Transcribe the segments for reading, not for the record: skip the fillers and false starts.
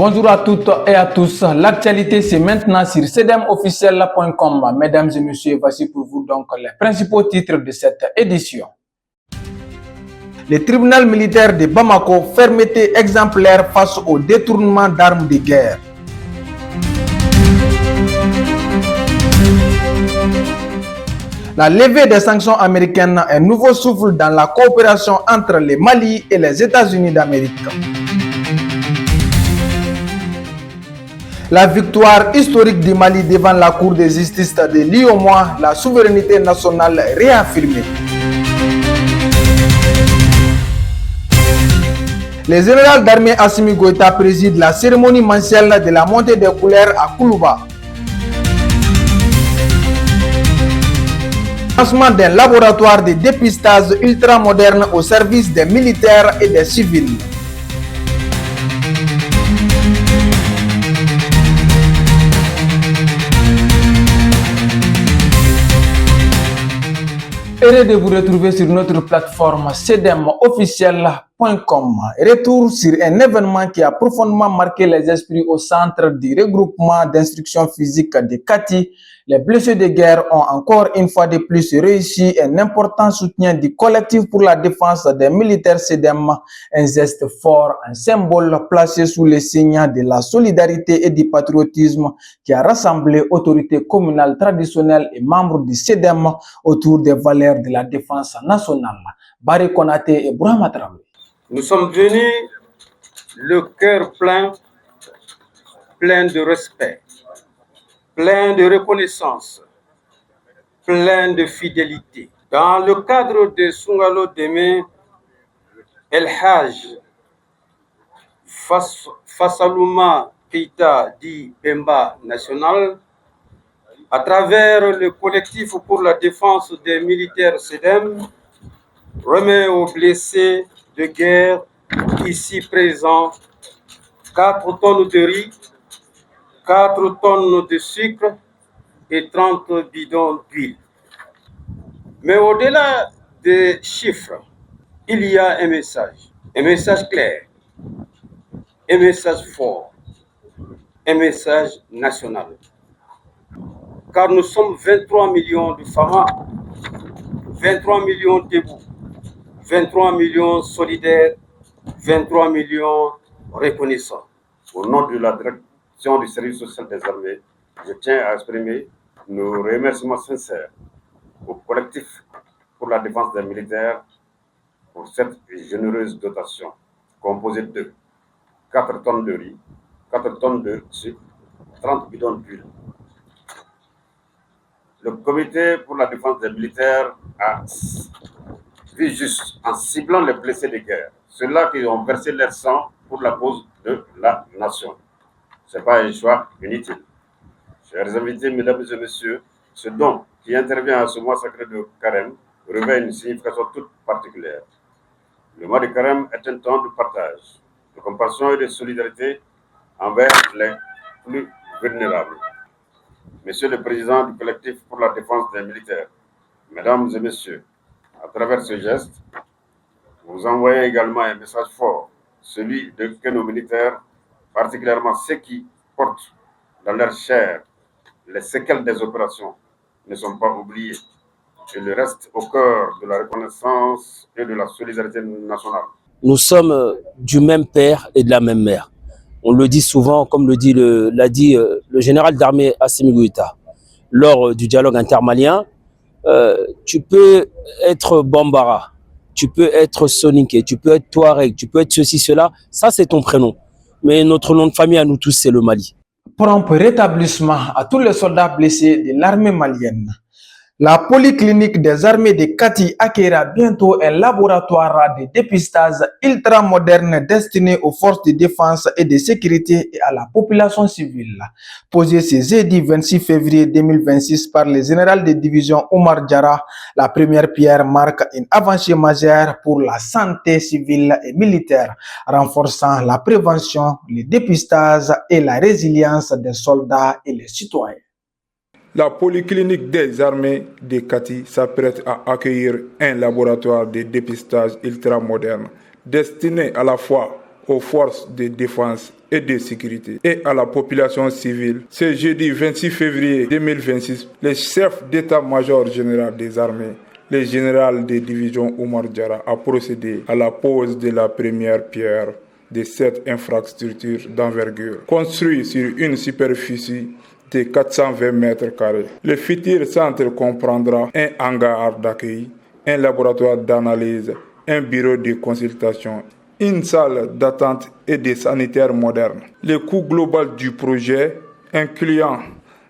Bonjour à toutes et à tous. L'actualité, c'est maintenant sur cdmofficiel.com. Mesdames et messieurs, voici pour vous donc les principaux titres de cette édition. Le tribunal militaire de Bamako, fermeté exemplaire face au détournement d'armes de guerre. La levée des sanctions américaines, un nouveau souffle dans la coopération entre le Mali et les États-Unis d'Amérique. La victoire historique du Mali devant la Cour de justice de l'UEMOA, la souveraineté nationale réaffirmée. Le général d'armée Assimi Goïta préside la cérémonie mensuelle de la montée des couleurs à Koulouba. Lancement d'un laboratoire de dépistage ultramoderne au service des militaires et des civils. Heureux de vous retrouver sur notre plateforme cdmofficiel.com. Retour sur un événement qui a profondément marqué les esprits au centre du regroupement d'instruction physique de Kati. Les blessés de guerre ont encore une fois de plus réussi un important soutien du collectif pour la défense des militaires CDM, un geste fort, un symbole placé sous le signe de la solidarité et du patriotisme qui a rassemblé autorités communales traditionnelles et membres du CDM autour des valeurs de la défense nationale. Barry Konaté et Brahma Traoré. Nous sommes venus le cœur plein de respect, plein de reconnaissance, plein de fidélité. Dans le cadre de Sungalo Deme, El Hajj Fassaluma Keita dit Bemba National, à travers le collectif pour la défense des militaires CEDEM, remet aux blessés de guerre ici présents 4 tonnes de riz, 4 tonnes de sucre et 30 bidons d'huile. Mais au-delà des chiffres, il y a un message clair, un message fort, un message national. Car nous sommes 23 millions de femmes, 23 millions debout, 23 millions solidaires, 23 millions reconnaissants. Au nom de la direction du service social des armées, je tiens à exprimer nos remerciements sincères au collectif pour la défense des militaires pour cette généreuse dotation composée de 4 tonnes de riz, 4 tonnes de sucre, 30 bidons d'huile. Le comité pour la défense des militaires a vu juste en ciblant les blessés de guerre, ceux-là qui ont versé leur sang pour la cause de la nation. Ce n'est pas un choix inutile. Chers invités, mesdames et messieurs, ce don qui intervient à ce mois sacré de Carême revêt une signification toute particulière. Le mois de Carême est un temps de partage, de compassion et de solidarité envers les plus vulnérables. Monsieur le Président du collectif pour la défense des militaires, mesdames et messieurs, à travers ce geste, vous envoyez également un message fort, celui que nos militaires, particulièrement ceux qui portent dans leur chair les séquelles des opérations, ne sont pas oubliés. Ils restent au cœur de la reconnaissance et de la solidarité nationale. Nous sommes du même père et de la même mère. On le dit souvent, comme l'a dit le général d'armée Assimi Goïta lors du dialogue intermalien. Tu peux être Bambara, tu peux être Soninké, tu peux être Touareg, tu peux être ceci, cela. Ça, c'est ton prénom. Mais notre nom de famille à nous tous, c'est le Mali. Prompt rétablissement à tous les soldats blessés de l'armée malienne. La polyclinique des armées de Kati accueillera bientôt un laboratoire de dépistage ultramoderne destiné aux forces de défense et de sécurité et à la population civile. Posé ce jeudi 26 février 2026 par le général de division Omar Diarra, la première pierre marque une avancée majeure pour la santé civile et militaire, renforçant la prévention, le dépistage et la résilience des soldats et des citoyens. La polyclinique des armées de Kati s'apprête à accueillir un laboratoire de dépistage ultramoderne destiné à la fois aux forces de défense et de sécurité. Et à la population civile, ce jeudi 26 février 2026, le chef d'état-major général des armées, le général de division Oumar Diarra, a procédé à la pose de la première pierre de cette infrastructure d'envergure, construite sur une superficie de 420 mètres carrés. Le futur centre comprendra un hangar d'accueil, un laboratoire d'analyse, un bureau de consultation, une salle d'attente et des sanitaires modernes. Le coût global du projet, incluant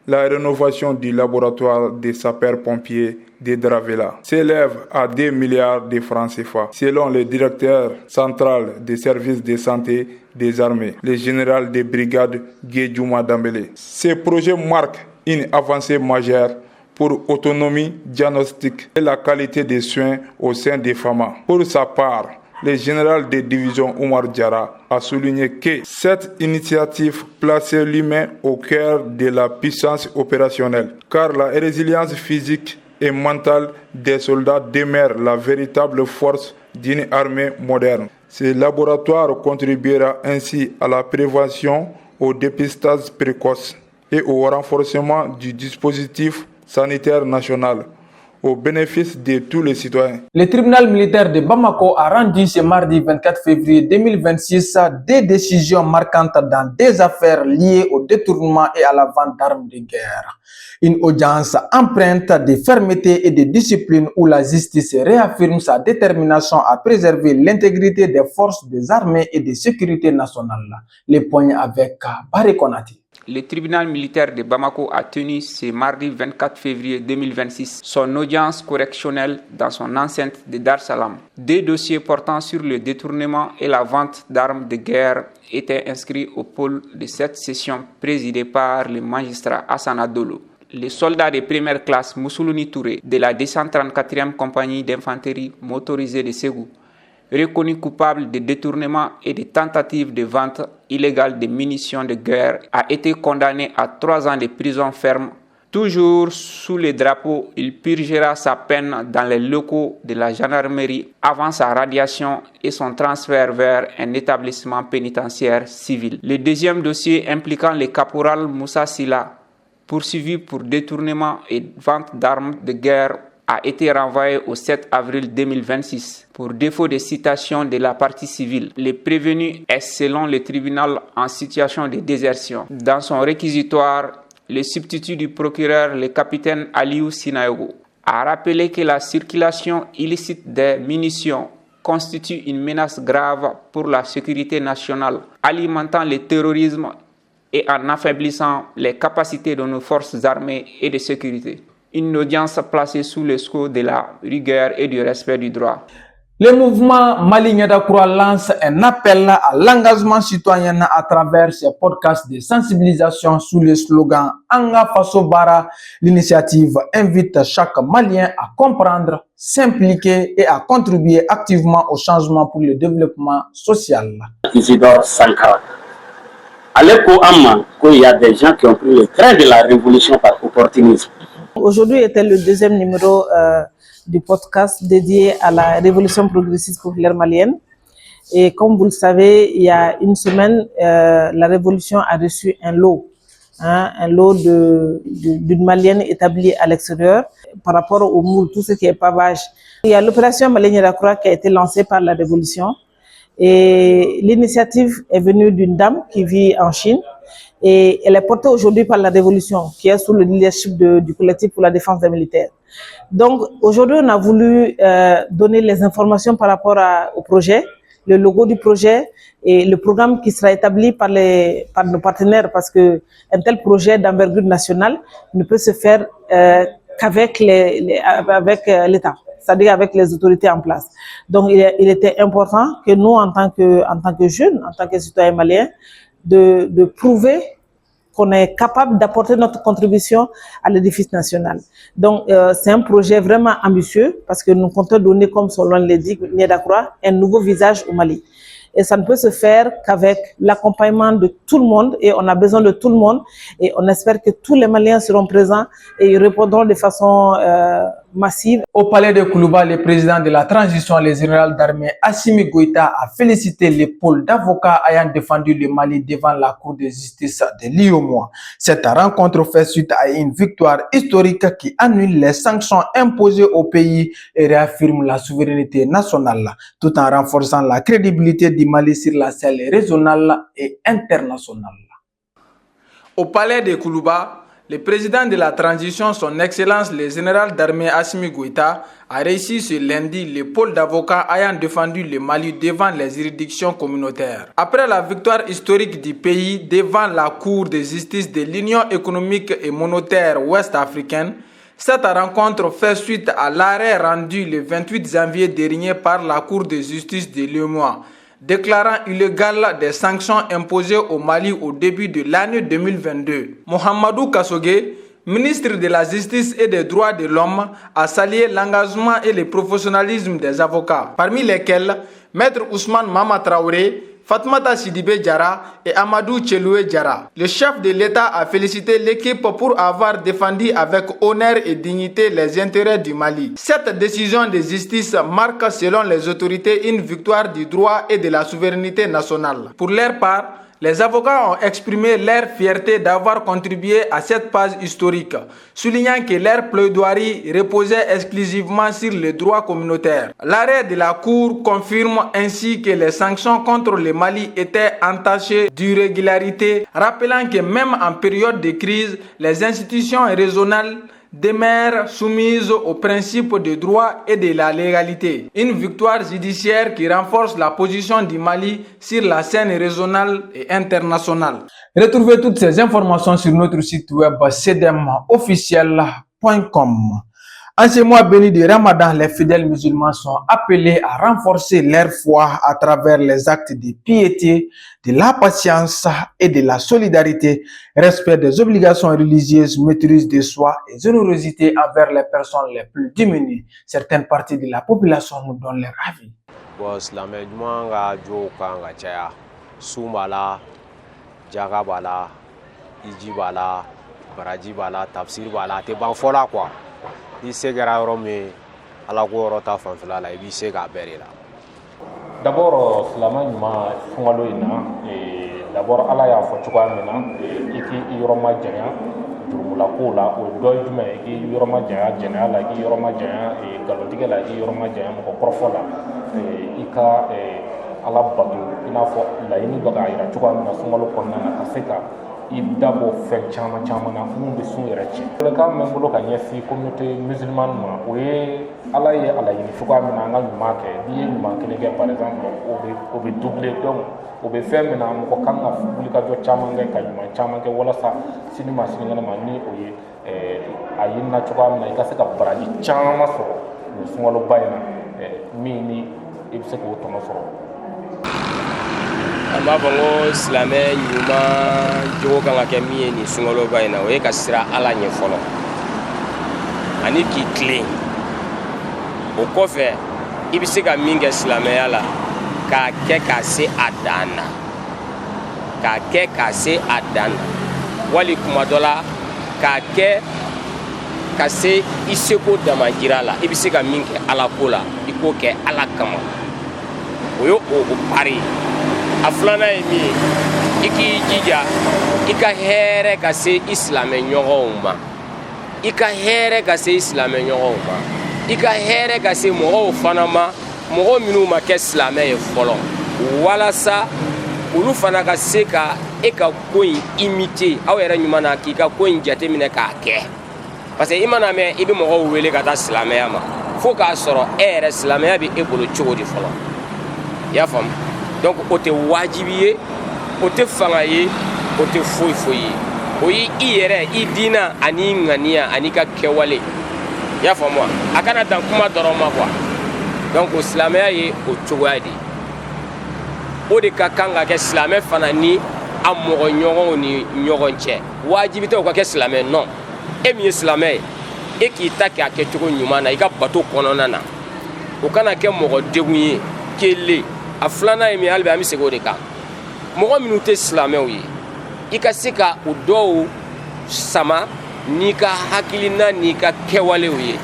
la rénovation du laboratoire des sapeurs-pompiers de Dravela, s'élève à 2 milliards de francs CFA, selon le directeur central des services de santé des armées, le général de brigade Guédjouma Dambélé. Ce projet marque une avancée majeure pour autonomie diagnostique et la qualité des soins au sein des FAMA. Pour sa part, le général de division Oumar Diarra a souligné que cette initiative plaçait l'humain au cœur de la puissance opérationnelle, car la résilience physique et mentale des soldats demeure la véritable force d'une armée moderne. Ce laboratoire contribuera ainsi à la prévention, au dépistage précoce et au renforcement du dispositif sanitaire national, au bénéfice de tous les citoyens. Le tribunal militaire de Bamako a rendu ce mardi 24 février 2026 des décisions marquantes dans des affaires liées au détournement et à la vente d'armes de guerre. Une audience empreinte de fermeté et de discipline où la justice réaffirme sa détermination à préserver l'intégrité des forces des armées et de sécurité nationale. Les points avec Barry Konati. Le tribunal militaire de Bamako a tenu ce mardi 24 février 2026 son audience correctionnelle dans son enceinte de Dar Salam. Deux dossiers portant sur le détournement et la vente d'armes de guerre étaient inscrits au pôle de cette session présidée par le magistrat Hassan Adolo. Les soldats de première classe Mousoulouni Touré de la 234e compagnie d'infanterie motorisée de Ségou, reconnu coupable de détournement et de tentative de vente illégale de munitions de guerre, a été condamné à 3 ans de prison ferme. Toujours sous le drapeau, il purgera sa peine dans les locaux de la gendarmerie avant sa radiation et son transfert vers un établissement pénitentiaire civil. Le deuxième dossier impliquant le caporal Moussa Silla, poursuivi pour détournement et vente d'armes de guerre, a été renvoyé au 7 avril 2026 pour défaut de citation de la partie civile. Le prévenu est, selon le tribunal, en situation de désertion. Dans son réquisitoire, le substitut du procureur, le capitaine Aliou Sinayogo, a rappelé que la circulation illicite des munitions constitue une menace grave pour la sécurité nationale, alimentant le terrorisme et en affaiblissant les capacités de nos forces armées et de sécurité. Une audience placée sous le sceau de la rigueur et du respect du droit. Le mouvement Mali Niadakura lance un appel à l'engagement citoyen à travers ses podcasts de sensibilisation sous le slogan Anga Faso Bara. L'initiative invite chaque Malien à comprendre, s'impliquer et à contribuer activement au changement pour le développement social. Isidore Sankara. Aleko Amma, il y a des gens qui ont pris le train de la révolution par opportunisme. Aujourd'hui était le deuxième numéro du podcast dédié à la révolution progressiste populaire malienne. Et comme vous le savez, il y a une semaine, la révolution a reçu un lot d'une malienne établie à l'extérieur par rapport au moule, tout ce qui est pavage. Il y a l'opération Mali Niadakura qui a été lancée par la révolution. Et l'initiative est venue d'une dame qui vit en Chine. Et elle est portée aujourd'hui par la révolution, qui est sous le leadership du collectif pour la défense des militaires. Donc aujourd'hui, on a voulu donner les informations par rapport au projet, le logo du projet et le programme qui sera établi par nos partenaires, parce que un tel projet d'envergure nationale ne peut se faire qu'avec avec l'État, c'est-à-dire avec les autorités en place. Donc il était important que nous, en tant que jeunes, en tant que citoyens maliens, de prouver qu'on est capable d'apporter notre contribution à l'édifice national. Donc, c'est un projet vraiment ambitieux parce que nous comptons donner, comme son nom le dit, Niadakura, un nouveau visage au Mali. Et ça ne peut se faire qu'avec l'accompagnement de tout le monde, et on a besoin de tout le monde, et on espère que tous les Maliens seront présents et ils répondront de façon massive. Au palais de Koulouba, le président de la transition, le général d'armée Assimi Goïta, a félicité les pôles d'avocats ayant défendu le Mali devant la Cour de justice de l'UEMOA. Cette rencontre fait suite à une victoire historique qui annule les sanctions imposées au pays et réaffirme la souveraineté nationale, tout en renforçant la crédibilité du Mali sur la scène régionale et internationale. Au palais de Koulouba, le président de la transition, son Excellence le général d'armée Assimi Goïta, a réussi ce lundi le pôle d'avocats ayant défendu le Mali devant les juridictions communautaires. Après la victoire historique du pays devant la Cour de justice de l'Union économique et monétaire ouest-africaine, cette rencontre fait suite à l'arrêt rendu le 28 janvier dernier par la Cour de justice de l'UEMOA, déclarant illégales des sanctions imposées au Mali au début de l'année 2022. Mohamedou Kassogué, ministre de la Justice et des Droits de l'Homme, a salué l'engagement et le professionnalisme des avocats, parmi lesquels Maître Ousmane Mama Traoré, Fatmata Sidibé Diarra et Amadou Tcheloué Diarra. Le chef de l'État a félicité l'équipe pour avoir défendu avec honneur et dignité les intérêts du Mali. Cette décision de justice marque, selon les autorités, une victoire du droit et de la souveraineté nationale. Pour leur part, les avocats ont exprimé leur fierté d'avoir contribué à cette page historique, soulignant que leur plaidoirie reposait exclusivement sur les droits communautaires. L'arrêt de la Cour confirme ainsi que les sanctions contre le Mali étaient entachées d'irrégularité, rappelant que même en période de crise, les institutions régionales demeurent soumises aux principes de droit et de la légalité. Une victoire judiciaire qui renforce la position du Mali sur la scène régionale et internationale. Retrouvez toutes ces informations sur notre site web sedemofficiel.com. En ce mois béni de Ramadan, les fidèles musulmans sont appelés à renforcer leur foi à travers les actes de piété, de la patience et de la solidarité, respect des obligations religieuses, maîtrise de soi et générosité envers les personnes les plus diminuées. Certaines parties de la population nous donnent leur avis. I se kɛra yɔrɔ min ala ko yɔrɔ ta fanfɛla la I b'i se k'a bɛɛ de la. D'abord silamɛ ɲuman sunkalo in na d'abord ala y'a fɔ cogoya min na I k'i yɔrɔ ma janya jurumula ko la o dɔ ye jumɛn ye I k'i yɔrɔ ma janya jɛnɛya la I k'i yɔrɔ ma janya galontigɛ la I k'i yɔrɔ ma janya mɔgɔ kɔrɔfɔ la I ka ala bato I n'a fɔ laɲini bɛ k'a yira cogoya min na sunkalo kɔnɔna na ka se ka I dabɔ fɛn caman caman na mun bɛ sun yɛrɛ tiɲɛ. Welekan min bɛ n bolo ka ɲɛsin communauté musulmane ma o ye ala ye a laɲini cogoya min na an ka ɲuman kɛ n'i ye ɲuman kelen kɛ par exemple o bɛ doubler donc o bɛ fɛn min na mɔgɔ kan ka wulikajɔ caman kɛ ka ɲuman caman kɛ walasa sini ma sinikɛnɛ ma ni o ye a ɲinina cogoya min na I ka se ka baraji caman sɔrɔ nin sunkaloba in na min ni I bɛ se k'o tɔnɔ sɔrɔ. An b'a fɔ n ko silamɛ ɲuman jogo kan ka kɛ min ye nin sunkaloba in na o ye ka siran ala ɲɛ fɔlɔ ani k'i tilen o kɔfɛ I bɛ se ka min kɛ silamɛya la k'a kɛ ka se a dan na k'a kɛ ka se a dan na wali kuma dɔ la k'a kɛ ka se I seko damajira la I bɛ se ka min kɛ ala ko la I k'o kɛ ala kama o ye o pari a filanan ye min ye I k'i jija I ka hɛrɛ ka se I silamɛɲɔgɔnw ma I ka hɛrɛ ka se I silamɛɲɔgɔnw ma I ka hɛrɛ ka se mɔgɔw fana ma mɔgɔ minnu ma kɛ silamɛ ye fɔlɔ walasa olu fana ka se ka e ka ko in imiter aw yɛrɛ ɲuman na k'i ka ko in jateminɛ k'a kɛ parce que I mana mɛn I bɛ mɔgɔw wele ka taa silamɛya ma fo k'a sɔrɔ e yɛrɛ silamɛya bɛ e bolo cogo di fɔlɔ I y'a faamu. Donc o tɛ wajibi ye o tɛ fanga ye o tɛ foyi foyi ye o ye I yɛrɛ I diina ani ŋaniya ani ka kɛwale I y'a faamu wa a kana dan kuma dɔrɔn ma quoi donc o silamɛya ye o cogoya de ye o de ka kan ka kɛ silamɛ fana ni a mɔgɔ ɲɔgɔnw ni ɲɔgɔn cɛ wajibi tɛ o ka kɛ silamɛ non e min ye silamɛ ye e k'i ta kɛ a kɛcogo ɲuman na I ka bato kɔnɔna na o kana kɛ mɔgɔ degun ye kelen a filanan ye min hali bi an bɛ segin o de kan mɔgɔ minnu tɛ silamɛw ye I ka se ka o dɔw sama n'i ka hakilina n'i ka kɛwalew ye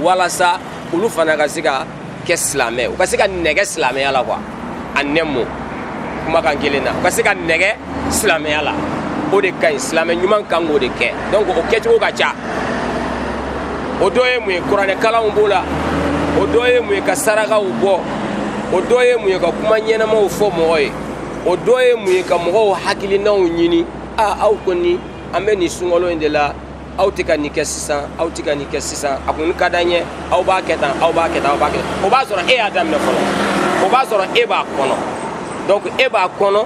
walasa olu fana ka se ka kɛ silamɛ u ka se ka nɛgɛ silamɛya la quoi a nɛmu kumakan kelen na u ka se ka nɛgɛ silamɛya la o de ka ɲi silamɛ ɲuman kan k'o de kɛ donc o kɛcogo ka ca o dɔ ye mun ye kuranɛkalanw b'o la o dɔ ye mun ye ka sarakaw bɔ o dɔ ye mun ye ka kuma ɲɛnamaw fɔ mɔgɔ ye o dɔ ye mun ye ka mɔgɔw hakilinaw ɲini aw kɔni an bɛ nin sunkalo in de la aw tɛ ka nin kɛ sisan aw tɛ ka nin kɛ sisan a kɔni ka d'an ye aw b'a kɛ tan aw b'a kɛ tan aw b'a kɛ tan o b'a sɔrɔ e y'a daminɛ fɔlɔ o b'a sɔrɔ e b'a kɔnɔ donc e b'a kɔnɔ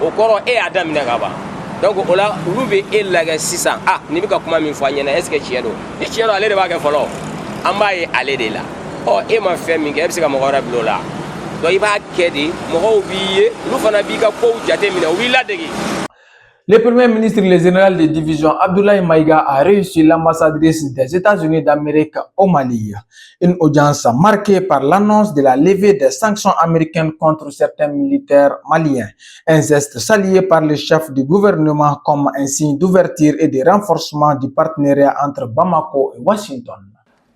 o kɔrɔ e y'a daminɛ ka ban donc o la olu bɛ e lagɛ sisan nin bɛ ka kuma min fɔ a ɲɛna est ce que tiɲɛ don ni tiɲɛ don ale de b'a kɛ fɔlɔ an b'a ye ale de la e ma fɛn min kɛ e bɛ se ka mɔgɔ wɛrɛ bila o la donc i b'a kɛ de mɔgɔw b'i ye olu fana b'i ka kow jate minɛ u b'i ladege. Le Premier ministre, le général de division Abdoulaye Maïga a reçu l'ambassadrice des États-Unis d'Amérique au Mali. Une audience marquée par l'annonce de la levée des sanctions américaines contre certains militaires maliens. Un geste salué par le chef du gouvernement comme un signe d'ouverture et de renforcement du partenariat entre Bamako et Washington.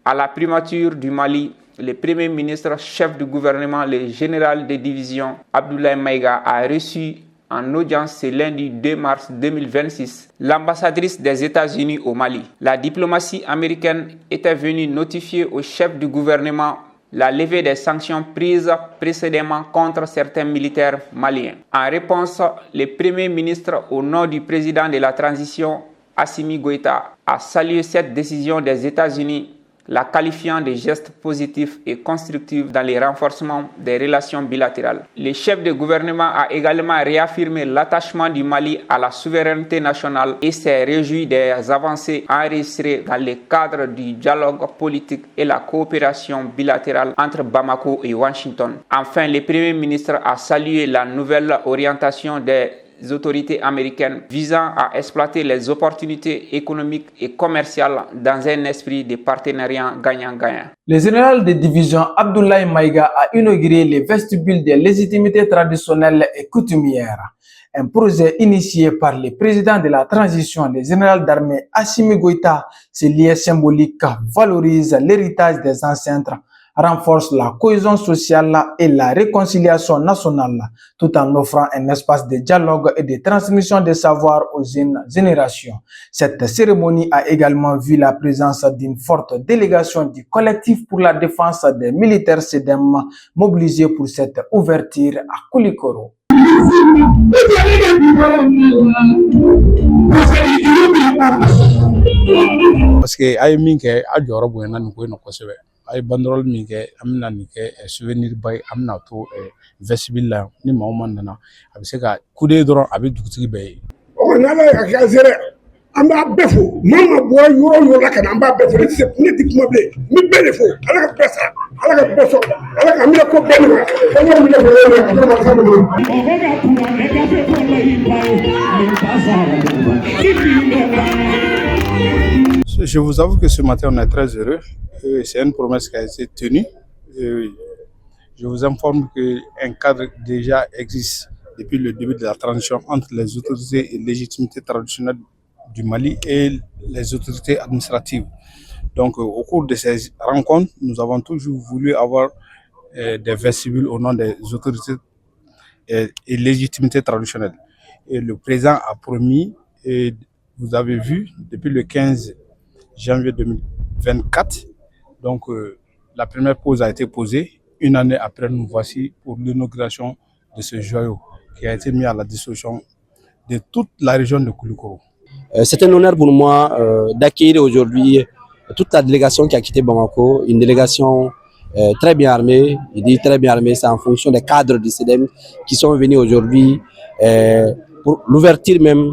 À la primature du Mali, le Premier ministre, chef du gouvernement, le général de division Abdoulaye Maïga a reçu en audience ce lundi 2 mars 2026, l'ambassadrice des États-Unis au Mali. La diplomatie américaine était venue notifier au chef du gouvernement la levée des sanctions prises précédemment contre certains militaires maliens. En réponse, le Premier ministre, au nom du président de la transition, Assimi Goïta, a salué cette décision des États-Unis, la qualifiant de geste positif et constructif dans le renforcement des relations bilatérales. Le chef de gouvernement a également réaffirmé l'attachement du Mali à la souveraineté nationale et s'est réjoui des avancées enregistrées dans le cadre du dialogue politique et la coopération bilatérale entre Bamako et Washington. Enfin, le Premier ministre a salué la nouvelle orientation des autorités américaines visant à exploiter les opportunités économiques et commerciales dans un esprit de partenariat gagnant-gagnant. Le général de division Abdoulaye Maïga a inauguré le vestibule des légitimités traditionnelles et coutumières, un projet initié par le président de la transition, le général d'armée Assimi Goïta. Ce lieu symbolique valorise l'héritage des ancêtres, renforce la cohésion sociale et la réconciliation nationale, tout en offrant un espace de dialogue et de transmission des savoirs aux jeunes générations. Cette cérémonie a également vu la présence d'une forte délégation du collectif pour la défense des militaires SEDEM mobilisés pour cette ouverture à Koulikoro. Parce que ay min kɛ a jɔyɔrɔ bonyana nin ko in na kosɛbɛ a ye banderole min kɛ an bɛna nin kɛ souvenir ba ye an bɛna to vestibule la ni maa o maa nana a bɛ se ka kude dɔrɔn a bɛ dugutigi bɛɛ ye. n'ala ye a kɛ zɛrɛ an b'a bɛɛ fo maa ma bɔ yɔrɔ o yɔrɔ la ka na an b'a bɛɛ fo ne tɛ kuma bilen n bɛ bɛɛ de fo ala ka bɛɛ sara ala ka bɛɛ sɔrɔ ala ka minɛ ko bɛɛ nɔgɔya ko n'o minɛ ko yɔrɔ la ka kuma sa Je vous avoue que ce matin on est très heureux. C'est une promesse qui a été tenue. Je vous informe qu'un cadre déjà existe depuis le début de la transition entre les autorités et légitimités traditionnelles du Mali et les autorités administratives. Donc au cours de ces rencontres, nous avons toujours voulu avoir des vestibules au nom des autorités et légitimités traditionnelles. Et le président a promis, et vous avez vu, depuis le 15 janvier 2024, donc la première pause a été posée. Une année après, nous voici pour l'inauguration de ce joyau qui a été mis à la disposition de toute la région de Koulikoro. C'est un honneur pour moi d'accueillir aujourd'hui toute la délégation qui a quitté Bamako, une délégation très bien armée. Je dis très bien armée, c'est en fonction des cadres du CEDEM qui sont venus aujourd'hui pour l'ouverture même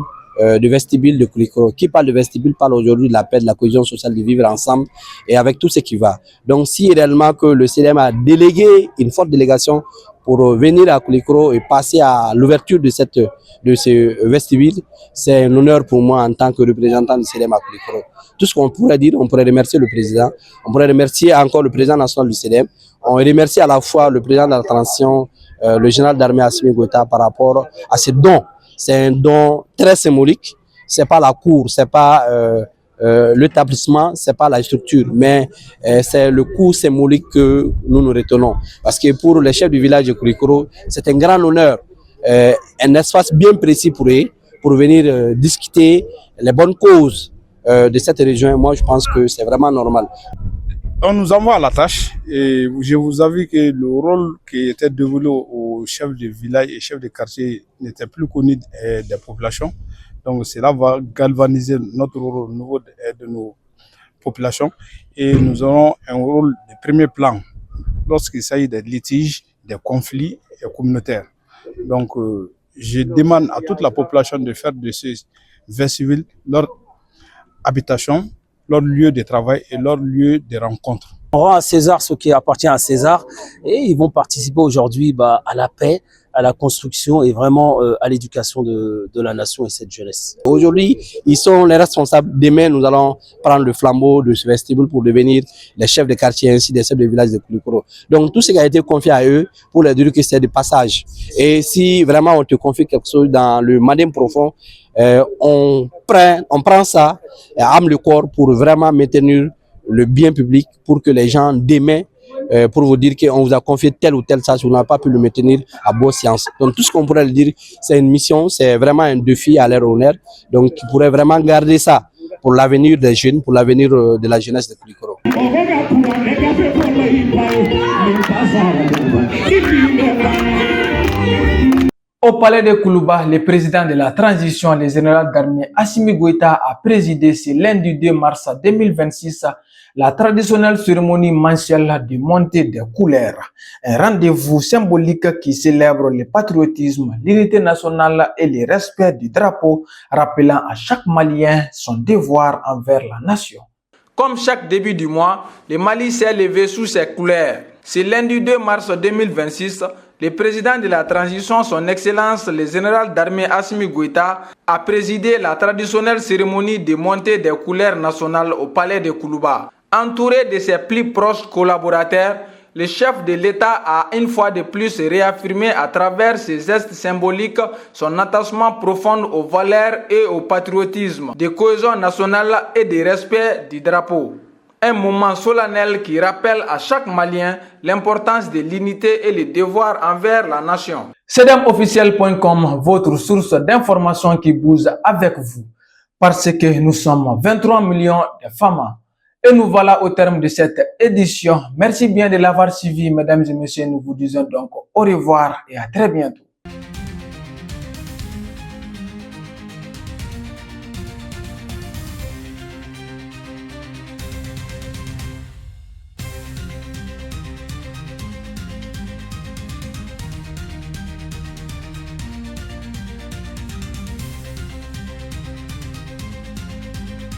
du vestibule de Koulikoro. Qui parle de vestibule parle aujourd'hui de la paix, de la cohésion sociale, de vivre ensemble et avec tout ce qui va. Donc si réellement que le CEDEM a délégué une forte délégation pour venir à Koulikoro et passer à l'ouverture de ce vestibule, c'est un honneur pour moi en tant que représentant du CEDEM à Koulikoro. Tout ce qu'on pourrait dire, on pourrait remercier le président, on pourrait remercier encore le président national du CEDEM, on remercie à la fois le président de la transition, le général d'armée Assimi Goïta par rapport à ce don. C'est un don très symbolique, c'est pas la cour, c'est pas l'établissement, c'est pas la structure, mais c'est le coup symbolique que nous retenons. Parce que pour les chefs du village de Koulikoro, c'est un grand honneur, un espace bien précis pour eux, pour venir discuter les bonnes causes de cette région. Moi, je pense que c'est vraiment normal. On nous envoie à la tâche et je vous avoue que le rôle qui était dévolu aux chefs de village et chefs de quartier n'était plus connu des populations. Donc cela va galvaniser notre rôle au niveau de nos populations et nous aurons un rôle de premier plan lorsqu'il s'agit des litiges, des conflits communautaires. Donc je demande à toute la population de faire de ces vrais civils leur habitation, leur lieu de travail et leur lieu de rencontre. On rend à César ce qui appartient à César et ils vont participer aujourd'hui à la paix, à la construction et vraiment à l'éducation de la nation et cette jeunesse. Aujourd'hui, ils sont les responsables. Demain, nous allons prendre le flambeau de ce vestibule pour devenir les chefs de quartier ainsi des chefs de village de Koulikoro. Donc tout ce qui a été confié à eux, pour leur dire que c'est de passage. Et si vraiment on te confie quelque chose dans le mandem profond, on prend ça à âme le corps pour vraiment maintenir le bien public, pour que les gens demain, pour vous dire qu'on vous a confié tel ou tel tâche, vous n'avez pas pu le maintenir à bonne science. Donc tout ce qu'on pourrait le dire, c'est une mission, c'est vraiment un défi à leur honneur. Donc ils pourraient vraiment garder ça pour l'avenir des jeunes, pour l'avenir de la jeunesse de Koulikoro. Au palais de Koulouba, le président de la transition, le général d'armée Assimi Goïta, a présidé ce lundi 2 mars 2026 la traditionnelle cérémonie mensuelle de montée des couleurs. Un rendez-vous symbolique qui célèbre le patriotisme, l'unité nationale et le respect du drapeau, rappelant à chaque Malien son devoir envers la nation. Comme chaque début du mois, le Mali s'est levé sous ses couleurs. Ce lundi 2 mars 2026, le président de la transition, son Excellence le général d'armée Assimi Goïta, a présidé la traditionnelle cérémonie de montée des couleurs nationales au palais de Koulouba. Entouré de ses plus proches collaborateurs, le chef de l'État a une fois de plus réaffirmé à travers ses gestes symboliques son attachement profond aux valeurs et au patriotisme, de cohésion nationale et de respect du drapeau. Un moment solennel qui rappelle à chaque Malien l'importance de l'unité et le devoir envers la nation. Sedemofficiel.com, votre source d'information qui bouge avec vous. Parce que nous sommes 23 millions de femmes. Et nous voilà au terme de cette édition. Merci bien de l'avoir suivi, mesdames et messieurs. Nous vous disons donc au revoir et à très bientôt.